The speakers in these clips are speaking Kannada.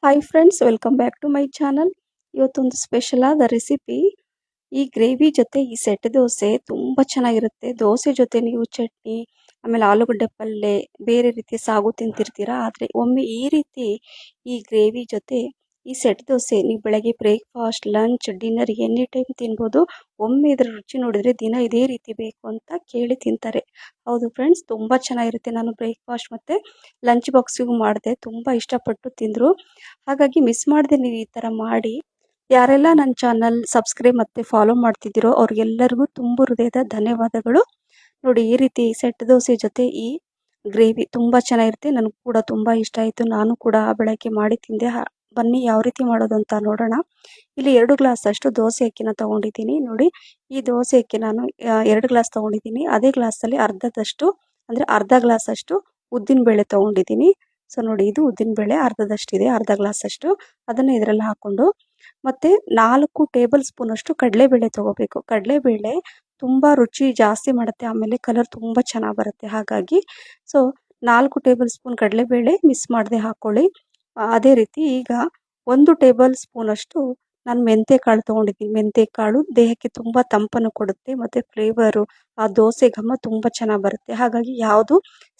Hi friends, welcome back to my channel. ಇವತ್ತೊಂದು ಸ್ಪೆಷಲ್ ಆದ ರೆಸಿಪಿ. ಈ ಗ್ರೇವಿ ಜೊತೆ ಈ ಸೆಟ್ ದೋಸೆ ತುಂಬ ಚೆನ್ನಾಗಿರುತ್ತೆ. ದೋಸೆ ಜೊತೆ ನೀವು ಚಟ್ನಿ, ಆಮೇಲೆ ಆಲೂಗಡ್ಡೆ ಪಲ್ಯ, ಬೇರೆ ರೀತಿ ಸಾಗು ತಿಂತಿರ್ತೀರಾ. ಆದರೆ ಒಮ್ಮೆ ಈ ರೀತಿ ಈ ಗ್ರೇವಿ ಜೊತೆ ಈ ಸೆಟ್ ದೋಸೆ ನೀವು ಬೆಳಗ್ಗೆ breakfast, lunch, dinner any time ತಿನ್ಬೋದು. ಒಮ್ಮೆ ಇದರ ರುಚಿ ನೋಡಿದರೆ ದಿನ ಇದೇ ರೀತಿ ಬೇಕು ಅಂತ ಕೇಳಿ ತಿಂತಾರೆ. ಹೌದು ಫ್ರೆಂಡ್ಸ್, ತುಂಬ ಚೆನ್ನಾಗಿರುತ್ತೆ. ನಾನು ಬ್ರೇಕ್ಫಾಸ್ಟ್ ಮತ್ತು ಲಂಚ್ ಬಾಕ್ಸಿಗೂ ಮಾಡಿದೆ, ತುಂಬ ಇಷ್ಟಪಟ್ಟು ತಿಂದರು. ಹಾಗಾಗಿ ಮಿಸ್ ಮಾಡದೆ ನೀವು ಈ ಥರ ಮಾಡಿ. ಯಾರೆಲ್ಲ ನನ್ನ ಚಾನಲ್ ಸಬ್ಸ್ಕ್ರೈಬ್ ಮತ್ತು ಫಾಲೋ ಮಾಡ್ತಿದ್ದೀರೋ ಅವ್ರಿಗೆಲ್ಲರಿಗೂ ತುಂಬ ಹೃದಯದ ಧನ್ಯವಾದಗಳು. ನೋಡಿ, ಈ ರೀತಿ ಸೆಟ್ ದೋಸೆ ಜೊತೆ ಈ ಗ್ರೇವಿ ತುಂಬ ಚೆನ್ನಾಗಿರುತ್ತೆ. ನನಗೂ ಕೂಡ ತುಂಬ ಇಷ್ಟ ಆಯಿತು. ನಾನು ಕೂಡ ಬೆಳಗ್ಗೆ ಮಾಡಿ ತಿಂದೆ. ಬನ್ನಿ ಯಾವ ರೀತಿ ಮಾಡೋದು ಅಂತ ನೋಡೋಣ. ಇಲ್ಲಿ 2 ಗ್ಲಾಸ್ ಅಷ್ಟು ದೋಸೆ ಅಕ್ಕಿನ ತೊಗೊಂಡಿದ್ದೀನಿ. ನೋಡಿ, ಈ ದೋಸೆ ಅಕ್ಕಿ ನಾನು 2 ಗ್ಲಾಸ್ ತೊಗೊಂಡಿದ್ದೀನಿ. ಅದೇ ಗ್ಲಾಸಲ್ಲಿ ಅರ್ಧದಷ್ಟು ಅಂದರೆ ಅರ್ಧ ಗ್ಲಾಸ್ ಅಷ್ಟು ಉದ್ದಿನಬೇಳೆ ತೊಗೊಂಡಿದ್ದೀನಿ. ಸೊ ನೋಡಿ, ಇದು ಉದ್ದಿನಬೇಳೆ ಅರ್ಧದಷ್ಟಿದೆ, ಅರ್ಧ ಗ್ಲಾಸ್ ಅಷ್ಟು. ಅದನ್ನು ಇದರಲ್ಲಿ ಹಾಕ್ಕೊಂಡು ಮತ್ತು 4 ಟೇಬಲ್ ಸ್ಪೂನ್ ಅಷ್ಟು ಕಡಲೆಬೇಳೆ ತೊಗೋಬೇಕು. ಕಡಲೆಬೇಳೆ ತುಂಬ ರುಚಿ ಜಾಸ್ತಿ ಮಾಡುತ್ತೆ, ಆಮೇಲೆ ಕಲರ್ ತುಂಬ ಚೆನ್ನಾಗಿ ಬರುತ್ತೆ. ಹಾಗಾಗಿ 4 ಟೇಬಲ್ ಸ್ಪೂನ್ ಕಡಲೆಬೇಳೆ ಮಿಸ್ ಮಾಡದೆ ಹಾಕ್ಕೊಳ್ಳಿ. ಅದೇ ರೀತಿ ಈಗ 1 ಟೇಬಲ್ ಸ್ಪೂನ್ ಅಷ್ಟು ನಾನು ಮೆಂತ್ಯಕಾಳು ತೊಗೊಂಡಿದ್ದೀನಿ. ಮೆಂತ್ಯಕಾಳು ದೇಹಕ್ಕೆ ತುಂಬ ತಂಪನ್ನು ಕೊಡುತ್ತೆ ಮತ್ತು ಫ್ಲೇವರು, ಆ ದೋಸೆ ಘಮ ತುಂಬ ಚೆನ್ನಾಗಿ ಬರುತ್ತೆ. ಹಾಗಾಗಿ ಯಾವುದು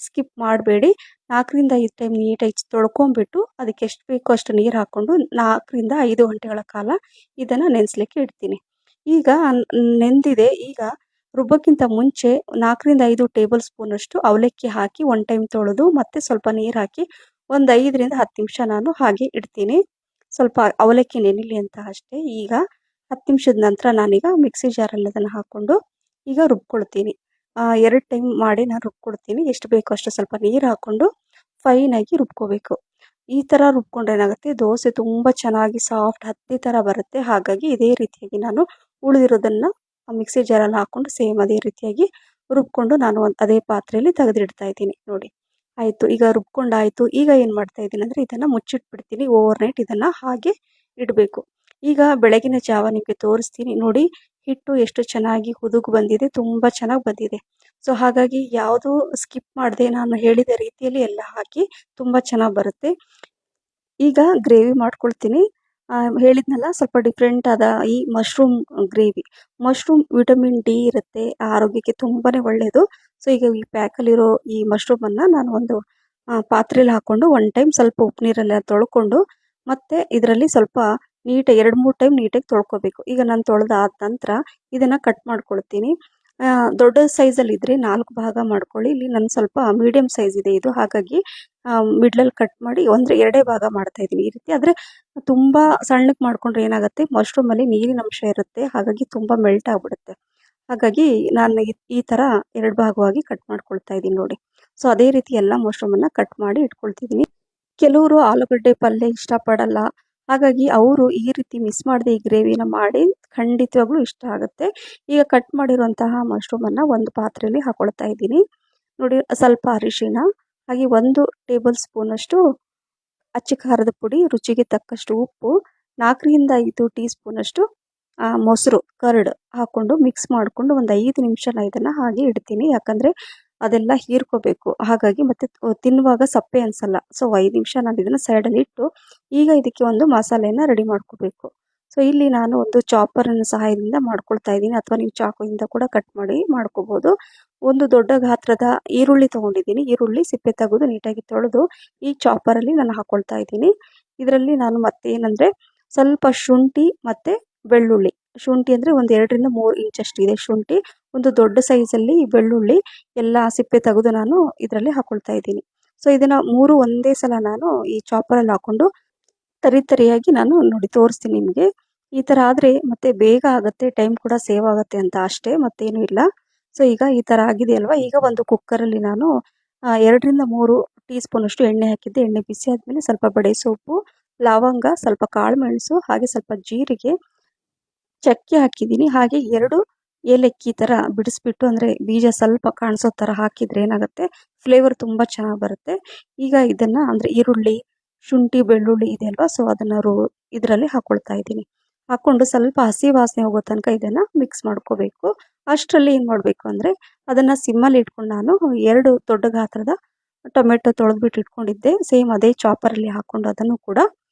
ಸ್ಕಿಪ್ ಮಾಡಬೇಡಿ. 4ರಿಂದ 5 ಟೈಮ್ ನೀಟಾಗಿ ತೊಳ್ಕೊಂಬಿಟ್ಟು ಅದಕ್ಕೆ ಎಷ್ಟು ಬೇಕೋ ಅಷ್ಟು ನೀರು ಹಾಕ್ಕೊಂಡು 4ರಿಂದ 5 ಗಂಟೆಗಳ ಕಾಲ ಇದನ್ನು ನೆನೆಸ್ಲಿಕ್ಕೆ ಇಡ್ತೀನಿ. ಈಗ ನೆಂದಿದೆ. ಈಗ ರುಬ್ಬಕ್ಕಿಂತ ಮುಂಚೆ 4ರಿಂದ 5 ಟೇಬಲ್ ಸ್ಪೂನ್ ಅಷ್ಟು ಅವಲಕ್ಕಿ ಹಾಕಿ 1 ಟೈಮ್ ತೊಳೆದು ಮತ್ತೆ ಸ್ವಲ್ಪ ನೀರು ಹಾಕಿ ಒಂದು 5ರಿಂದ 10 ನಿಮಿಷ ನಾನು ಹಾಗೆ ಇಡ್ತೀನಿ. ಸ್ವಲ್ಪ ಅವಲಕ್ಕಿ ನೆನಿಲಿ ಅಂತ ಅಷ್ಟೇ. ಈಗ 10 ನಿಮಿಷದ ನಂತರ ನಾನೀಗ ಮಿಕ್ಸಿ ಜಾರಲ್ಲಿ ಅದನ್ನು ಹಾಕ್ಕೊಂಡು ಈಗ ರುಬ್ಕೊಳ್ತೀನಿ. 2 ಟೈಮ್ ಮಾಡಿ ನಾನು ರುಬ್ಕೊಳ್ತೀನಿ. ಎಷ್ಟು ಬೇಕೋ ಅಷ್ಟು ಸ್ವಲ್ಪ ನೀರು ಹಾಕ್ಕೊಂಡು ಫೈನಾಗಿ ರುಬ್ಕೋಬೇಕು. ಈ ಥರ ರುಬ್ಕೊಂಡ್ರೆ ಏನಾಗುತ್ತೆ, ದೋಸೆ ತುಂಬ ಚೆನ್ನಾಗಿ ಸಾಫ್ಟ್ ಹತ್ತಿ ಥರ ಬರುತ್ತೆ. ಹಾಗಾಗಿ ಇದೇ ರೀತಿಯಾಗಿ ನಾನು ಉಳಿದಿರೋದನ್ನು ಮಿಕ್ಸಿ ಜಾರಲ್ಲಿ ಹಾಕ್ಕೊಂಡು ಸೇಮ್ ಅದೇ ರೀತಿಯಾಗಿ ರುಬ್ಕೊಂಡು ನಾನು ಅದೇ ಪಾತ್ರೆಯಲ್ಲಿ ತೆಗೆದಿಡ್ತಾ ಇದ್ದೀನಿ. ನೋಡಿ, ಆಯಿತು. ಈಗ ರುಬ್ಕೊಂಡಾಯಿತು. ಈಗ ಏನು ಮಾಡ್ತಾ ಇದ್ದೀನಿ ಅಂದರೆ ಇದನ್ನು ಮುಚ್ಚಿಟ್ಬಿಡ್ತೀನಿ. ಓವರ್ನೈಟ್ ಇದನ್ನು ಹಾಗೆ ಇಡಬೇಕು. ಈಗ ಬೆಳಗಿನ ಜಾವ ನಿಮಗೆ ತೋರಿಸ್ತೀನಿ. ನೋಡಿ, ಹಿಟ್ಟು ಎಷ್ಟು ಚೆನ್ನಾಗಿ ಹುದುಗು ಬಂದಿದೆ, ತುಂಬ ಚೆನ್ನಾಗಿ ಬಂದಿದೆ. ಸೊ ಹಾಗಾಗಿ ಯಾವುದು ಸ್ಕಿಪ್ ಮಾಡದೆ ನಾನು ಹೇಳಿದ ರೀತಿಯಲ್ಲಿ ಎಲ್ಲ ಹಾಕಿ ತುಂಬ ಚೆನ್ನಾಗಿ ಬರುತ್ತೆ. ಈಗ ಗ್ರೇವಿ ಮಾಡ್ಕೊಳ್ತೀನಿ. ಹೇಳಿದ್ನಲ್ಲ, ಸ್ವಲ್ಪ ಡಿಫ್ರೆಂಟ್ ಆದ ಈ mushroom gravy. Mushroom vitamin D ಇರುತ್ತೆ, ಆರೋಗ್ಯಕ್ಕೆ ತುಂಬಾ ಒಳ್ಳೆಯದು. ಸೊ ಈಗ ಈ ಪ್ಯಾಕಲ್ಲಿರೋ ಈ ಮಶ್ರೂಮನ್ನು ನಾನು ಒಂದು ಪಾತ್ರೆಯಲ್ಲಿ ಹಾಕ್ಕೊಂಡು 1 ಟೈಮ್ ಸ್ವಲ್ಪ ಉಪ್ಪು ನೀರೆಲ್ಲ ತೊಳ್ಕೊಂಡು ಮತ್ತು ಇದರಲ್ಲಿ ಸ್ವಲ್ಪ ನೀಟಾಗಿ 2-3 ಟೈಮ್ ನೀಟಾಗಿ ತೊಳ್ಕೊಬೇಕು. ಈಗ ನಾನು ತೊಳೆದಾದ ನಂತರ ಇದನ್ನು ಕಟ್ ಮಾಡ್ಕೊಳ್ತೀನಿ. ದೊಡ್ಡ ಸೈಜಲ್ಲಿ ಇದ್ದರೆ 4 ಭಾಗ ಮಾಡ್ಕೊಳ್ಳಿ. ಇಲ್ಲಿ ನನ್ನ ಸ್ವಲ್ಪ ಮೀಡಿಯಮ್ ಸೈಜ್ ಇದೆ ಇದು, ಹಾಗಾಗಿ ಮಿಡ್ಲಲ್ಲಿ ಕಟ್ ಮಾಡಿ ಅಂದರೆ 2 ಭಾಗ ಮಾಡ್ತಾ ಇದ್ದೀನಿ ಈ ರೀತಿ. ಆದರೆ ತುಂಬ ಸಣ್ಣಕ್ಕೆ ಮಾಡಿಕೊಂಡ್ರೆ ಏನಾಗುತ್ತೆ, ಮಶ್ರೂಮಲ್ಲಿ ನೀರಿನ ಅಂಶ ಇರುತ್ತೆ, ಹಾಗಾಗಿ ತುಂಬ ಮೆಲ್ಟ್ ಆಗಿಬಿಡುತ್ತೆ. ಹಾಗಾಗಿ ನಾನು ಈ ಥರ 2 ಭಾಗವಾಗಿ ಕಟ್ ಮಾಡ್ಕೊಳ್ತಾ ಇದ್ದೀನಿ ನೋಡಿ. ಸೊ ಅದೇ ರೀತಿ ಎಲ್ಲ ಮಶ್ರೂಮನ್ನು ಕಟ್ ಮಾಡಿ ಇಟ್ಕೊಳ್ತಿದ್ದೀನಿ. ಕೆಲವರು ಆಲೂಗಡ್ಡೆ ಪಲ್ಯ ಇಷ್ಟಪಡಲ್ಲ, ಹಾಗಾಗಿ ಅವರು ಈ ರೀತಿ ಮಿಸ್ ಮಾಡದೆ ಈ ಗ್ರೇವಿನ ಮಾಡಿ ಖಂಡಿತವಾಗ್ಲೂ ಇಷ್ಟ ಆಗುತ್ತೆ. ಈಗ ಕಟ್ ಮಾಡಿರುವಂತಹ ಮಶ್ರೂಮನ್ನು ಒಂದು ಪಾತ್ರೆಯಲ್ಲಿ ಹಾಕೊಳ್ತಾ ಇದ್ದೀನಿ. ನೋಡಿ, ಸ್ವಲ್ಪ ಅರಿಶಿಣ, ಹಾಗೆ 1 ಟೇಬಲ್ ಸ್ಪೂನ್ ಅಷ್ಟು ಅಚ್ಚ ಖಾರದ ಪುಡಿ, ರುಚಿಗೆ ತಕ್ಕಷ್ಟು ಉಪ್ಪು, 4ರಿಂದ 5 ಟೀ ಸ್ಪೂನ್ ಅಷ್ಟು ಮೊಸರು ಕರ್ಡ್ ಹಾಕ್ಕೊಂಡು ಮಿಕ್ಸ್ ಮಾಡಿಕೊಂಡು ಒಂದು 5 ನಿಮಿಷ ಇದನ್ನು ಹಾಗೆ ಇಡ್ತೀನಿ. ಯಾಕಂದರೆ ಅದೆಲ್ಲ ಹೀರ್ಕೋಬೇಕು, ಹಾಗಾಗಿ ಮತ್ತು ತಿನ್ನುವಾಗ ಸಪ್ಪೆ ಅನಿಸಲ್ಲ. ಸೊ 5 ನಿಮಿಷ ನಾನು ಇದನ್ನು ಸೈಡಲ್ಲಿ ಇಟ್ಟು ಈಗ ಇದಕ್ಕೆ ಒಂದು ಮಸಾಲೆಯನ್ನು ರೆಡಿ ಮಾಡ್ಕೋಬೇಕು. ಸೊ ಇಲ್ಲಿ ನಾನು ಒಂದು ಚಾಪರನ್ನು ಸಹಾಯದಿಂದ ಮಾಡ್ಕೊಳ್ತಾ ಇದ್ದೀನಿ, ಅಥವಾ ನೀವು ಚಾಕುವಿಂದ ಕೂಡ ಕಟ್ ಮಾಡಿ ಮಾಡ್ಕೋಬೋದು. ಒಂದು ದೊಡ್ಡ ಗಾತ್ರದ ಈರುಳ್ಳಿ ತೊಗೊಂಡಿದ್ದೀನಿ. ಈರುಳ್ಳಿ ಸಿಪ್ಪೆ ತೆಗೆದು ನೀಟಾಗಿ ತೊಳೆದು ಈ ಚಾಪರಲ್ಲಿ ನಾನು ಹಾಕ್ಕೊಳ್ತಾ ಇದ್ದೀನಿ. ಇದರಲ್ಲಿ ನಾನು ಮತ್ತೇನೆಂದರೆ ಸ್ವಲ್ಪ ಶುಂಠಿ ಮತ್ತು ಬೆಳ್ಳುಳ್ಳಿ. ಶುಂಠಿ ಅಂದರೆ ಒಂದು 2ರಿಂದ 3 ಇಂಚಷ್ಟು ಇದೆ ಶುಂಠಿ. ಒಂದು ದೊಡ್ಡ ಸೈಜಲ್ಲಿ ಬೆಳ್ಳುಳ್ಳಿ ಎಲ್ಲ ಸಿಪ್ಪೆ ತೆಗೆದು ನಾನು ಇದರಲ್ಲಿ ಹಾಕ್ಕೊಳ್ತಾ ಇದ್ದೀನಿ. ಸೊ ಇದನ್ನು 3 ಒಂದೇ ಸಲ ನಾನು ಈ ಚಾಪರಲ್ಲಿ ಹಾಕ್ಕೊಂಡು ತರಿಯಾಗಿ ನಾನು ನೋಡಿ ತೋರಿಸ್ತೀನಿ ನಿಮಗೆ. ಈ ಥರ ಆದರೆ ಮತ್ತೆ ಬೇಗ ಆಗುತ್ತೆ, ಟೈಮ್ ಕೂಡ ಸೇವ್ ಆಗುತ್ತೆ ಅಂತ ಅಷ್ಟೇ, ಮತ್ತೇನೂ ಇಲ್ಲ. ಸೊ ಈಗ ಈ ಥರ ಆಗಿದೆಯಲ್ವ. ಈಗ ಒಂದು ಕುಕ್ಕರಲ್ಲಿ ನಾನು 2ರಿಂದ 3 ಟೀ ಸ್ಪೂನ್ ಅಷ್ಟು ಎಣ್ಣೆ ಹಾಕಿದ್ದೆ. ಎಣ್ಣೆ ಬಿಸಿ ಆದಮೇಲೆ ಸ್ವಲ್ಪ ಬಡೆ ಸೊಪ್ಪು, ಲವಂಗ, ಸ್ವಲ್ಪ ಕಾಳುಮೆಣಸು, ಹಾಗೆ ಸ್ವಲ್ಪ ಜೀರಿಗೆ, ಚಕ್ಕೆ ಹಾಕಿದ್ದೀನಿ. ಹಾಗೆ 2 ಏಲಕ್ಕಿ ಥರ ಬಿಡಿಸ್ಬಿಟ್ಟು, ಅಂದರೆ ಬೀಜ ಸ್ವಲ್ಪ ಕಾಣಿಸೋ ಥರ ಹಾಕಿದರೆ ಏನಾಗುತ್ತೆ, ಫ್ಲೇವರ್ ತುಂಬ ಚೆನ್ನಾಗಿ ಬರುತ್ತೆ. ಈಗ ಇದನ್ನು ಅಂದರೆ ಈರುಳ್ಳಿ, ಶುಂಠಿ, ಬೆಳ್ಳುಳ್ಳಿ ಇದೆ ಅಲ್ವಾ, ಸೊ ಅದನ್ನು ಇದರಲ್ಲಿ ಹಾಕ್ಕೊಳ್ತಾ ಇದ್ದೀನಿ. ಹಾಕ್ಕೊಂಡು ಸ್ವಲ್ಪ ಹಸಿ ವಾಸನೆ ಹೋಗೋ ತನಕ ಇದನ್ನು ಮಿಕ್ಸ್ ಮಾಡ್ಕೋಬೇಕು. ಅಷ್ಟರಲ್ಲಿ ಏನು ಮಾಡಬೇಕು ಅಂದರೆ ಅದನ್ನು ಸಿಮ್ಮಲ್ಲಿ ಇಟ್ಕೊಂಡು ನಾನು 2 ದೊಡ್ಡ ಗಾತ್ರದ ಟೊಮೆಟೊ ತೊಳೆದ್ಬಿಟ್ಟು ಇಟ್ಕೊಂಡಿದ್ದೆ, ಸೇಮ್ ಅದೇ ಚಾಪರಲ್ಲಿ ಹಾಕ್ಕೊಂಡು ಅದನ್ನು ಕೂಡ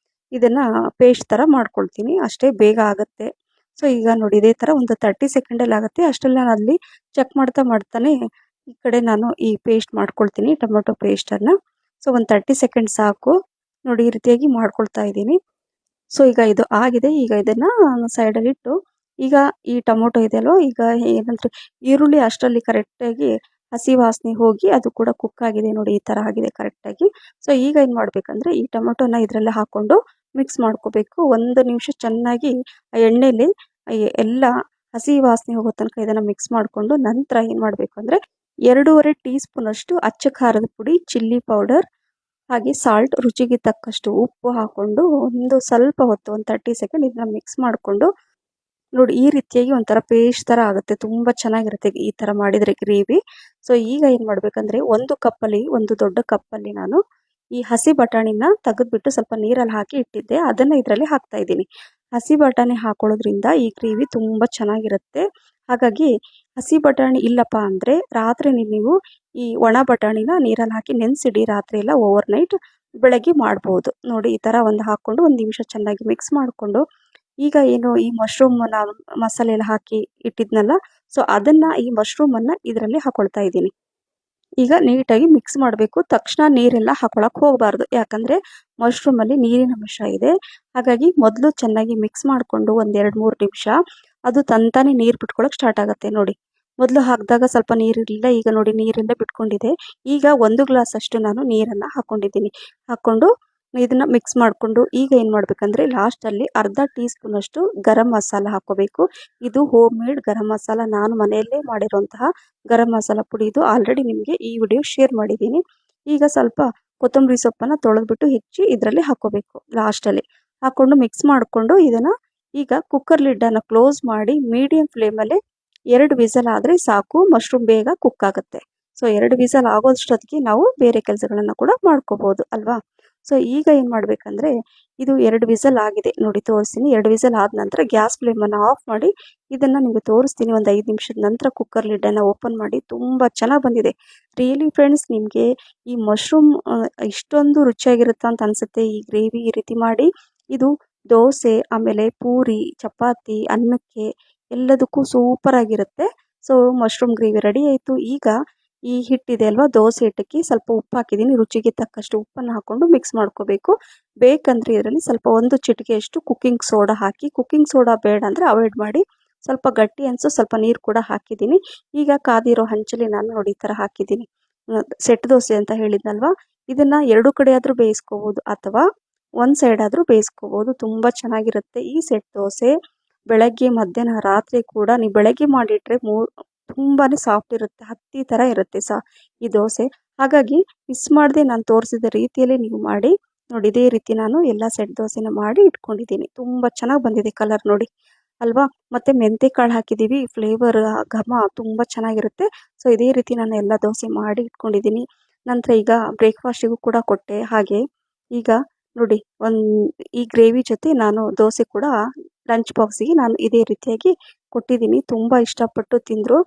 ಇದನ್ನು ಪೇಸ್ಟ್ ಥರ ಮಾಡ್ಕೊಳ್ತೀನಿ, ಅಷ್ಟೇ ಬೇಗ ಆಗುತ್ತೆ. ಸೊ ಈಗ ನೋಡಿ ಇದೇ ಥರ ಒಂದು 30 ಸೆಕೆಂಡಲ್ಲಿ ಆಗುತ್ತೆ. ಅಷ್ಟರಲ್ಲಿ ನಾನು ಅಲ್ಲಿ ಚೆಕ್ ಮಾಡ್ತಾನೆ ಈ ಕಡೆ ನಾನು ಈ ಪೇಸ್ಟ್ ಮಾಡ್ಕೊಳ್ತೀನಿ, ಟೊಮೆಟೊ ಪೇಸ್ಟನ್ನು. ಸೊ ಒಂದು 30 ಸೆಕೆಂಡ್ ಸಾಕು. ನೋಡಿ ಈ ರೀತಿಯಾಗಿ ಮಾಡ್ಕೊಳ್ತಾ ಇದ್ದೀನಿ. ಸೊ ಈಗ ಇದು ಆಗಿದೆ. ಈಗ ಇದನ್ನು ಸೈಡಲ್ಲಿ ಇಟ್ಟು, ಈಗ ಈ ಟೊಮೊಟೊ ಇದೆಯಲ್ವ, ಈಗ ಏನಂದರೆ ಈರುಳ್ಳಿ ಅಷ್ಟರಲ್ಲಿ ಕರೆಕ್ಟಾಗಿ ಹಸಿ ವಾಸನೆ ಹೋಗಿ ಅದು ಕೂಡ ಕುಕ್ ಆಗಿದೆ. ನೋಡಿ ಈ ಥರ ಆಗಿದೆ ಕರೆಕ್ಟಾಗಿ. ಸೊ ಈಗ ಏನು ಮಾಡಬೇಕಂದ್ರೆ ಈ ಟೊಮೊಟೊನ ಇದರಲ್ಲೇ ಹಾಕ್ಕೊಂಡು ಮಿಕ್ಸ್ ಮಾಡ್ಕೋಬೇಕು. 1 ನಿಮಿಷ ಚೆನ್ನಾಗಿ ಆ ಎಣ್ಣೆಯಲ್ಲಿ ಎಲ್ಲ ಹಸಿ ವಾಸನೆ ಹೋಗೋ ತನಕ ಇದನ್ನು ಮಿಕ್ಸ್ ಮಾಡಿಕೊಂಡು, ನಂತರ ಏನು ಮಾಡಬೇಕು ಅಂದರೆ 2.5 ಟೀ ಸ್ಪೂನಷ್ಟು ಅಚ್ಚ ಖಾರದ ಪುಡಿ, ಚಿಲ್ಲಿ ಪೌಡರ್, ಹಾಗೆ ಸಾಲ್ಟ್, ರುಚಿಗೆ ತಕ್ಕಷ್ಟು ಉಪ್ಪು ಹಾಕ್ಕೊಂಡು ಒಂದು ಸ್ವಲ್ಪ ಹೊತ್ತು, ಒಂದು 30 ಸೆಕೆಂಡ್ ಇದನ್ನ ಮಿಕ್ಸ್ ಮಾಡಿಕೊಂಡು, ನೋಡಿ ಈ ರೀತಿಯಾಗಿ ಒಂಥರ ಪೇಸ್ಟ್ ಥರ ಆಗುತ್ತೆ. ತುಂಬ ಚೆನ್ನಾಗಿರುತ್ತೆ ಈ ಥರ ಮಾಡಿದರೆ ಗ್ರೇವಿ. ಸೊ ಈಗ ಏನು ಮಾಡಬೇಕಂದ್ರೆ ಒಂದು ದೊಡ್ಡ ಕಪ್ಪಲ್ಲಿ ನಾನು ಈ ಹಸಿ ಬಟಾಣಿನ ತೆಗೆದ್ಬಿಟ್ಟು ಸ್ವಲ್ಪ ನೀರಲ್ಲಿ ಹಾಕಿ ಇಟ್ಟಿದ್ದೆ, ಅದನ್ನು ಇದರಲ್ಲಿ ಹಾಕ್ತಾ ಇದ್ದೀನಿ. ಹಸಿ ಬಟಾಣಿ ಹಾಕೊಳ್ಳೋದ್ರಿಂದ ಈ ಗ್ರೇವಿ ತುಂಬ ಚೆನ್ನಾಗಿರುತ್ತೆ. ಹಾಗಾಗಿ ಹಸಿ ಬಟಾಣಿ ಇಲ್ಲಪ್ಪ ಅಂದರೆ ರಾತ್ರಿ ನೀವು ಈ ಒಣ ಬಟಾಣಿನ ನೀರಲ್ಲಿ ಹಾಕಿ ನೆನೆಸಿಡಿ, ರಾತ್ರಿ ಎಲ್ಲ ಓವರ್ನೈಟ್, ಬೆಳಗ್ಗೆ ಮಾಡ್ಬೋದು. ನೋಡಿ ಈ ಥರ ಒಂದು ಹಾಕ್ಕೊಂಡು 1 ನಿಮಿಷ ಚೆನ್ನಾಗಿ ಮಿಕ್ಸ್ ಮಾಡಿಕೊಂಡು, ಈಗ ಏನು ಈ ಮಶ್ರೂಮನ್ನ ಮಸಾಲೆ ಎಲ್ಲ ಹಾಕಿ ಇಟ್ಟಿದ್ನಲ್ಲ, ಸೊ ಅದನ್ನು ಈ ಮಶ್ರೂಮನ್ನು ಇದರಲ್ಲಿ ಹಾಕೊಳ್ತಾ ಇದ್ದೀನಿ. ಈಗ ನೀಟಾಗಿ ಮಿಕ್ಸ್ ಮಾಡಬೇಕು. ತಕ್ಷಣ ನೀರೆಲ್ಲ ಹಾಕೊಳಕ್ಕೆ ಹೋಗಬಾರ್ದು, ಯಾಕಂದರೆ ಮಶ್ರೂಮಲ್ಲಿ ನೀರಿನ ಅಂಶ ಇದೆ. ಹಾಗಾಗಿ ಮೊದಲು ಚೆನ್ನಾಗಿ ಮಿಕ್ಸ್ ಮಾಡಿಕೊಂಡು ಒಂದು 2-3 ನಿಮಿಷ ಅದು ತಂತಾನೆ ನೀರು ಬಿಟ್ಕೊಳಕ್ಕೆ ಸ್ಟಾರ್ಟ್ ಆಗುತ್ತೆ. ನೋಡಿ ಮೊದಲು ಹಾಕಿದಾಗ ಸ್ವಲ್ಪ ನೀರಿರಲಿಲ್ಲ, ಈಗ ನೋಡಿ ನೀರೆಲ್ಲ ಬಿಟ್ಕೊಂಡಿದೆ. ಈಗ 1 ಗ್ಲಾಸ್ ಅಷ್ಟು ನಾನು ನೀರನ್ನು ಹಾಕ್ಕೊಂಡು ಇದನ್ನು ಮಿಕ್ಸ್ ಮಾಡಿಕೊಂಡು, ಈಗ ಏನು ಮಾಡಬೇಕಂದ್ರೆ ಲಾಸ್ಟಲ್ಲಿ ಅರ್ಧ ಟೀ ಸ್ಪೂನಷ್ಟು ಗರಂ ಮಸಾಲ ಹಾಕ್ಕೋಬೇಕು. ಇದು ಹೋಮ್ ಮೇಡ್ ಗರಂ ಮಸಾಲ, ನಾನು ಮನೆಯಲ್ಲೇ ಮಾಡಿರುವಂತಹ ಗರಂ ಮಸಾಲ ಪುಡಿ. ಇದು ಆಲ್ರೆಡಿ ನಿಮಗೆ ಈ ವಿಡಿಯೋ ಶೇರ್ ಮಾಡಿದ್ದೀನಿ. ಈಗ ಸ್ವಲ್ಪ ಕೊತ್ತಂಬರಿ ಸೊಪ್ಪನ್ನು ತೊಳೆದ್ಬಿಟ್ಟು ಹೆಚ್ಚಿ ಇದರಲ್ಲಿ ಹಾಕ್ಕೋಬೇಕು. ಲಾಸ್ಟಲ್ಲಿ ಹಾಕ್ಕೊಂಡು ಮಿಕ್ಸ್ ಮಾಡಿಕೊಂಡು ಇದನ್ನು ಈಗ ಕುಕ್ಕರ್ ಲಿಡ್ಡನ್ನು ಕ್ಲೋಸ್ ಮಾಡಿ ಮೀಡಿಯಂ ಫ್ಲೇಮಲ್ಲಿ 2 ವಿಸಲ್ ಆದರೆ ಸಾಕು, ಮಶ್ರೂಮ್ ಬೇಗ ಕುಕ್ ಆಗುತ್ತೆ. ಸೊ 2 ವಿಸಲ್ ಆಗೋಷ್ಟೊತ್ತಿಗೆ ನಾವು ಬೇರೆ ಕೆಲಸಗಳನ್ನು ಕೂಡ ಮಾಡ್ಕೋಬೋದು ಅಲ್ವಾ. ಸೊ ಈಗ ಏನು ಮಾಡಬೇಕಂದ್ರೆ ಇದು 2 ವಿಸಲ್ ಆಗಿದೆ, ನೋಡಿ ತೋರಿಸ್ತೀನಿ. 2 ವಿಸಲ್ ಆದ ನಂತರ ಗ್ಯಾಸ್ ಫ್ಲೇಮನ್ನು ಆಫ್ ಮಾಡಿ ಇದನ್ನು ನಿಮಗೆ ತೋರಿಸ್ತೀನಿ. ಒಂದು 5 ನಿಮಿಷದ ನಂತರ ಕುಕ್ಕರ್ ಲಿಡ್ಡನ್ನು ಓಪನ್ ಮಾಡಿ, ತುಂಬ ಚೆನ್ನಾಗಿ ಬಂದಿದೆ. ರಿಯಲಿ ಫ್ರೆಂಡ್ಸ್, ನಿಮಗೆ ಈ ಮಶ್ರೂಮ್ ಇಷ್ಟೊಂದು ರುಚಿಯಾಗಿರುತ್ತೆ ಅಂತ ಅನಿಸುತ್ತೆ ಈ ಗ್ರೇವಿ. ಈ ರೀತಿ ಮಾಡಿ ಇದು ದೋಸೆ, ಆಮೇಲೆ ಪೂರಿ, ಚಪಾತಿ, ಅನ್ನಕ್ಕೆ ಎಲ್ಲದಕ್ಕೂ ಸೂಪರ್ ಆಗಿರುತ್ತೆ. ಸೊ ಮಶ್ರೂಮ್ ಗ್ರೇವಿ ರೆಡಿ ಆಯಿತು. ಈಗ ಈ ಹಿಟ್ಟಿದೆ ಅಲ್ವಾ, ದೋಸೆ ಹಿಟ್ಟಕ್ಕೆ ಸ್ವಲ್ಪ ಉಪ್ಪು ಹಾಕಿದ್ದೀನಿ, ರುಚಿಗೆ ತಕ್ಕಷ್ಟು ಉಪ್ಪನ್ನು ಹಾಕ್ಕೊಂಡು ಮಿಕ್ಸ್ ಮಾಡ್ಕೋಬೇಕು. ಬೇಕಂದರೆ ಇದರಲ್ಲಿ ಸ್ವಲ್ಪ 1 ಚಿಟಿಕೆಯಷ್ಟು ಕುಕ್ಕಿಂಗ್ ಸೋಡಾ ಹಾಕಿ, ಕುಕ್ಕಿಂಗ್ ಸೋಡಾ ಬೇಡ ಅಂದರೆ ಅವಾಯ್ಡ್ ಮಾಡಿ. ಸ್ವಲ್ಪ ಗಟ್ಟಿ ಅನಿಸೋ ಸ್ವಲ್ಪ ನೀರು ಕೂಡ ಹಾಕಿದ್ದೀನಿ. ಈಗ ಕಾದಿರೋ ಹಂಚಲ್ಲಿ ನಾನು ನೋಡಿ ಈ ಥರ ಹಾಕಿದ್ದೀನಿ. ಸೆಟ್ ದೋಸೆ ಅಂತ ಹೇಳಿದ್ನಲ್ವಾ, ಇದನ್ನು 2 ಕಡೆ ಆದರೂ ಬೇಯಿಸ್ಕೋಬೋದು ಅಥವಾ ಒಂದು ಸೈಡ್ ಆದರೂ ಬೇಯಿಸ್ಕೋಬೋದು. ತುಂಬ ಚೆನ್ನಾಗಿರುತ್ತೆ ಈ ಸೆಟ್ ದೋಸೆ. ಬೆಳಗ್ಗೆ, ಮಧ್ಯಾಹ್ನ, ರಾತ್ರಿ ಕೂಡ ನೀವು ಬೆಳಗ್ಗೆ ಮಾಡಿಟ್ರೆ ತುಂಬಾ ಸಾಫ್ಟ್ ಇರುತ್ತೆ, ಹತ್ತಿ ಥರ ಇರುತ್ತೆ ಈ ದೋಸೆ. ಹಾಗಾಗಿ ಮಿಸ್ ಮಾಡದೆ ನಾನು ತೋರಿಸಿದ ರೀತಿಯಲ್ಲಿ ನೀವು ಮಾಡಿ ನೋಡಿ. ಇದೇ ರೀತಿ ನಾನು ಎಲ್ಲ ಸೆಟ್ ದೋಸೆನ ಮಾಡಿ ಇಟ್ಕೊಂಡಿದ್ದೀನಿ. ತುಂಬ ಚೆನ್ನಾಗಿ ಬಂದಿದೆ ಕಲರ್ ನೋಡಿ ಅಲ್ವಾ. ಮತ್ತು ಮೆಂತೆ ಕಾಳು ಹಾಕಿದ್ದೀವಿ, ಫ್ಲೇವರ್ ಘಮ ತುಂಬ ಚೆನ್ನಾಗಿರುತ್ತೆ. ಸೊ ಇದೇ ರೀತಿ ನಾನು ಎಲ್ಲ ದೋಸೆ ಮಾಡಿ ಇಟ್ಕೊಂಡಿದ್ದೀನಿ. ನಂತರ ಈಗ ಬ್ರೇಕ್ಫಾಸ್ಟಿಗೂ ಕೂಡ ಕೊಟ್ಟೆ. ಹಾಗೆ ಈಗ ನೋಡಿ ಈ ಗ್ರೇವಿ ಜೊತೆ ನಾನು ದೋಸೆ ಕೂಡ ಲಂಚ್ ಬಾಕ್ಸಿಗೆ ನಾನು ಇದೇ ರೀತಿಯಾಗಿ ಕೊಟ್ಟಿದ್ದೀನಿ. ತುಂಬ ಇಷ್ಟಪಟ್ಟು ತಿಂದರು.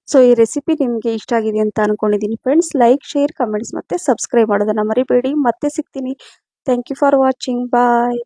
ಸೊ ಈ ರೆಸಿಪಿ ನಿಮಗೆ ಇಷ್ಟ ಆಗಿದೆ ಅಂತ ಅಂದ್ಕೊಂಡಿದ್ದೀನಿ ಫ್ರೆಂಡ್ಸ್. ಲೈಕ್, ಶೇರ್, ಕಮೆಂಟ್ಸ್ ಮತ್ತು ಸಬ್ಸ್ಕ್ರೈಬ್ ಮಾಡೋದನ್ನು ಮರಿಬೇಡಿ. ಮತ್ತೆ ಸಿಗ್ತೀನಿ. Thank you for watching. Bye.